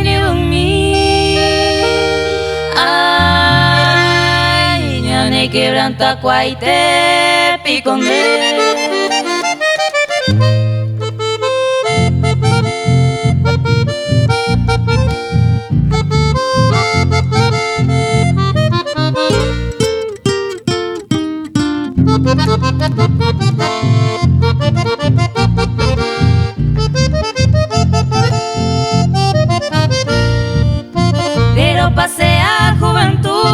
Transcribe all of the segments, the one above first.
ni bumi. Ay, ñane quebranta cuaite piconde. Pero pasea juventud,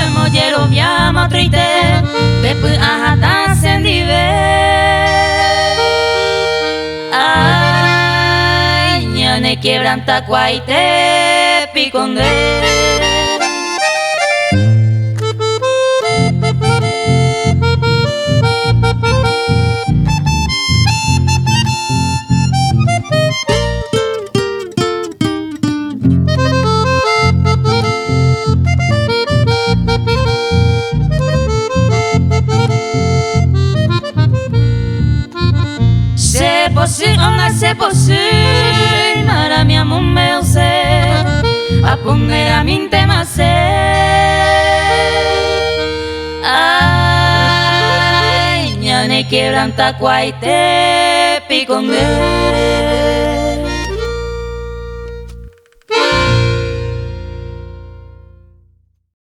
el mollero me llama triste, después ajata sendive. Ay, ñane quebranta cuaite piconde. Se posi, mara mi amor me use, a poner a mi tema se. Ay, ñane quebranta cuaite piconde.